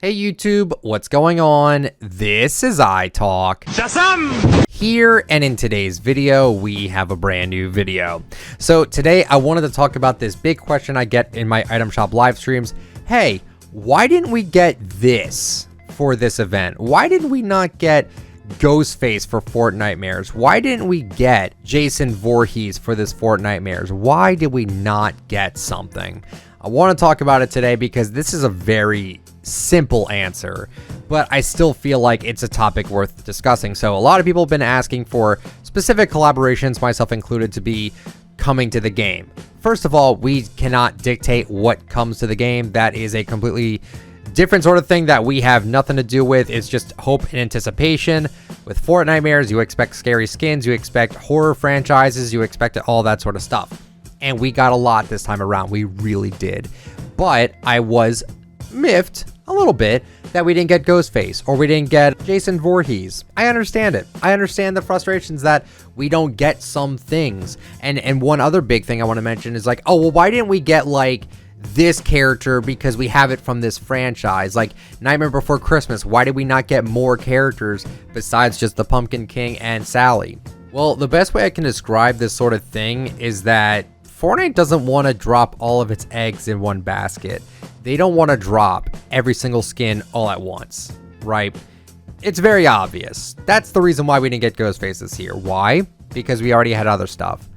Hey YouTube, what's going on? This is iTalk. Shazam! Here, and in today's video, we have a brand new video. So today I wanted to talk about this big question I get in my item shop live streams. Hey, why didn't we get this for this event? Why did we not get Ghostface for Fortnitemares? Why didn't we get Jason Voorhees for this Fortnitemares? Why did we not get something? I want to talk about it today because this is a very simple answer, but I still feel like it's a topic worth discussing. So a lot of people have been asking for specific collaborations, myself included, to be coming to the game. First of all, we cannot dictate what comes to the game. That is a completely different sort of thing that we have nothing to do with. It's just hope and anticipation. With Fortnitemares, you expect scary skins, you expect horror franchises, you expect all that sort of stuff. And we got a lot this time around. We really did. But I was miffed a little bit that we didn't get Ghostface or we didn't get Jason Voorhees. I understand it. I understand the frustrations that we don't get some things. And one other big thing I want to mention is like, oh, well, why didn't we get like this character because we have it from this franchise? Like Nightmare Before Christmas, why did we not get more characters besides just the Pumpkin King and Sally? Well, the best way I can describe this sort of thing is that Fortnite doesn't want to drop all of its eggs in one basket. They don't want to drop every single skin all at once, right? It's very obvious. That's the reason why we didn't get Ghostface this year. Why? Because we already had other stuff.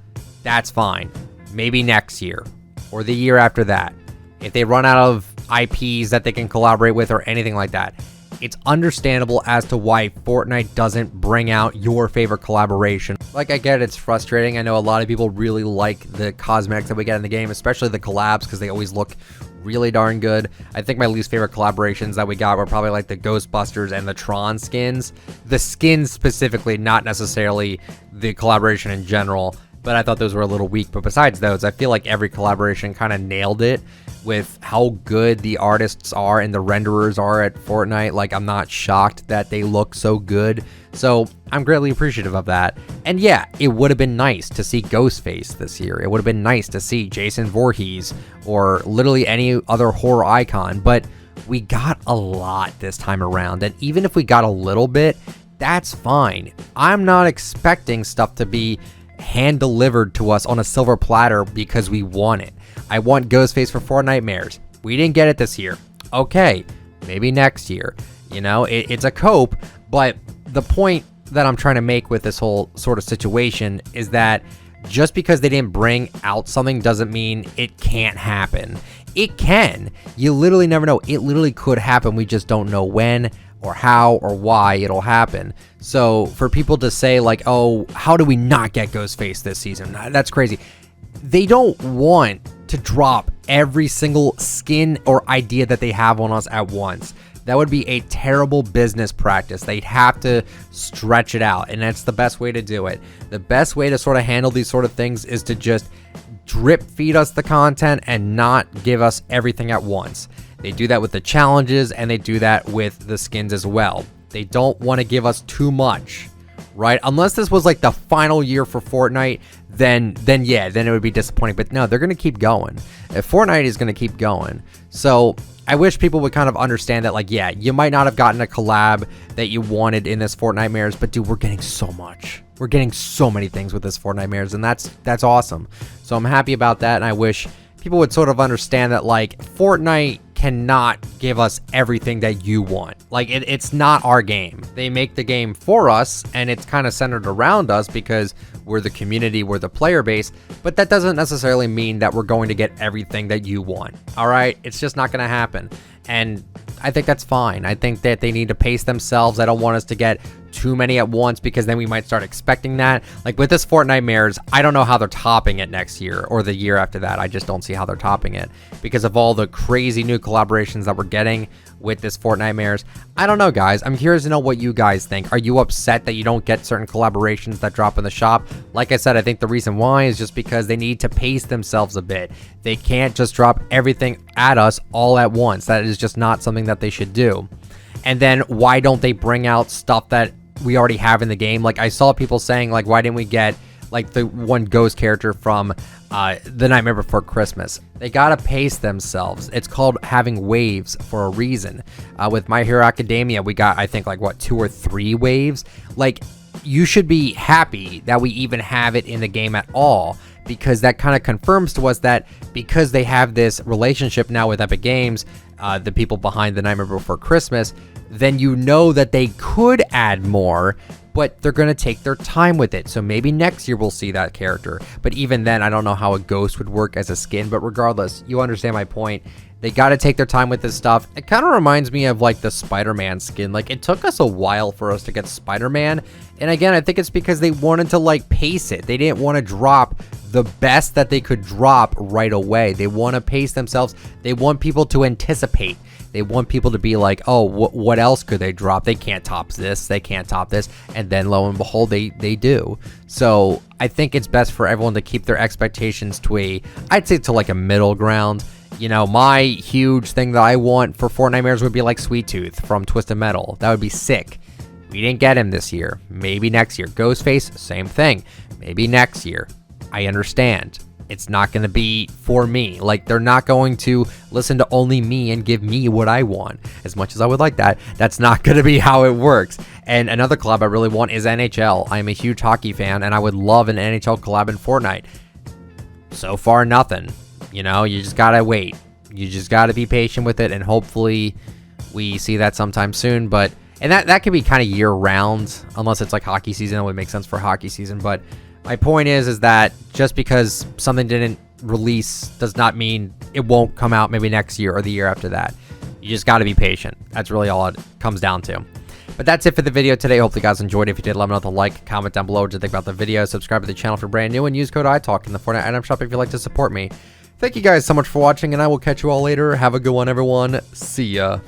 That's fine. Maybe next year or the year after that. If they run out of IPs that they can collaborate with or anything like that, it's understandable as to why Fortnite doesn't bring out your favorite collaboration. Like, I get it's frustrating. I know a lot of people really like the cosmetics that we get in the game, especially the collabs, because they always look really darn good. I think my least favorite collaborations that we got were probably like the Ghostbusters and the Tron skins. The skins specifically, not necessarily the collaboration in general, but I thought those were a little weak. But besides those, I feel like every collaboration kind of nailed it with how good the artists are and the renderers are at Fortnite. Like, I'm not shocked that they look so good. So I'm greatly appreciative of that. And yeah, it would have been nice to see Ghostface this year. It would have been nice to see Jason Voorhees or literally any other horror icon. But we got a lot this time around. And even if we got a little bit, that's fine. I'm not expecting stuff to be hand delivered to us on a silver platter because we want it. I want Ghostface for Fortnitemares. We didn't get it this year. Okay, maybe next year. You know, it's a cope, but the point that I'm trying to make with this whole sort of situation is that just because they didn't bring out something doesn't mean it can't happen. It can. You literally never know. It literally could happen. We just don't know when or how or why it'll happen. So for people to say like, oh, how do we not get Ghostface this season? That's crazy. They don't want to drop every single skin or idea that they have on us at once. That would be a terrible business practice. They'd have to stretch it out, and that's the best way to do it. The best way to sort of handle these sort of things is to just drip feed us the content and not give us everything at once. They do that with the challenges, and they do that with the skins as well. They don't want to give us too much, right? Unless this was like the final year for Fortnite, then it would be disappointing. But no, they're going to keep going. Fortnite is going to keep going. So I wish people would kind of understand that, like, yeah, you might not have gotten a collab that you wanted in this Fortnitemares, but dude, we're getting so much. We're getting so many things with this Fortnitemares, and that's awesome. So I'm happy about that, and I wish people would sort of understand that, like, Fortnite cannot give us everything that you want. Like, it's not our game. They make the game for us, and it's kind of centered around us because we're the community, we're the player base, but that doesn't necessarily mean that we're going to get everything that you want. All right? It's just not going to happen. And I think that's fine. I think that they need to pace themselves. I don't want us to get too many at once because then we might start expecting that. Like with this Fortnitemares, I don't know how they're topping it next year or the year after that. I just don't see how they're topping it because of all the crazy new collaborations that we're getting with this Fortnitemares. I don't know, guys. I'm curious to know what you guys think. Are you upset that you don't get certain collaborations that drop in the shop? Like I said, I think the reason why is just because they need to pace themselves a bit. They can't just drop everything at us all at once. That is just not something that they should do. And then why don't they bring out stuff that we already have in the game? Like, I saw people saying, like, why didn't we get like the one ghost character from The Nightmare Before Christmas. They gotta pace themselves. It's called having waves for a reason. With My Hero Academia, we got, I think, like, what, 2 or 3 waves? Like, you should be happy that we even have it in the game at all, because that kind of confirms to us that because they have this relationship now with Epic Games, the people behind The Nightmare Before Christmas, then you know that they could add more, but they're going to take their time with it. So maybe next year we'll see that character. But even then, I don't know how a ghost would work as a skin. But regardless, you understand my point. They got to take their time with this stuff. It kind of reminds me of like the Spider-Man skin. Like, it took us a while for us to get Spider-Man. And again, I think it's because they wanted to like pace it. They didn't want to drop the best that they could drop right away. They want to pace themselves. They want people to anticipate. They want people to be like, oh, what else could they drop? They can't top this. They can't top this. And then lo and behold, they do. So I think it's best for everyone to keep their expectations to I'd say to like a middle ground. You know, my huge thing that I want for Fortnitemares would be like Sweet Tooth from Twisted Metal. That would be sick. We didn't get him this year. Maybe next year. Ghostface, same thing. Maybe next year. I understand. It's not going to be for me. Like, they're not going to listen to only me and give me what I want. As much as I would like that, that's not going to be how it works. And another collab I really want is NHL. I'm a huge hockey fan, and I would love an NHL collab in Fortnite. So far, nothing. You know, you just got to wait. You just got to be patient with it, and hopefully we see that sometime soon. But, and that could be kind of year-round, unless it's like hockey season. It would make sense for hockey season, but my point is that just because something didn't release does not mean it won't come out maybe next year or the year after that. You just got to be patient. That's really all it comes down to. But that's it for the video today. Hopefully you guys enjoyed it. If you did, let me know with a like, comment down below what you think about the video. Subscribe to the channel if you're brand new, and use code ITALK in the Fortnite item shop if you'd like to support me. Thank you guys so much for watching, and I will catch you all later. Have a good one, everyone. See ya.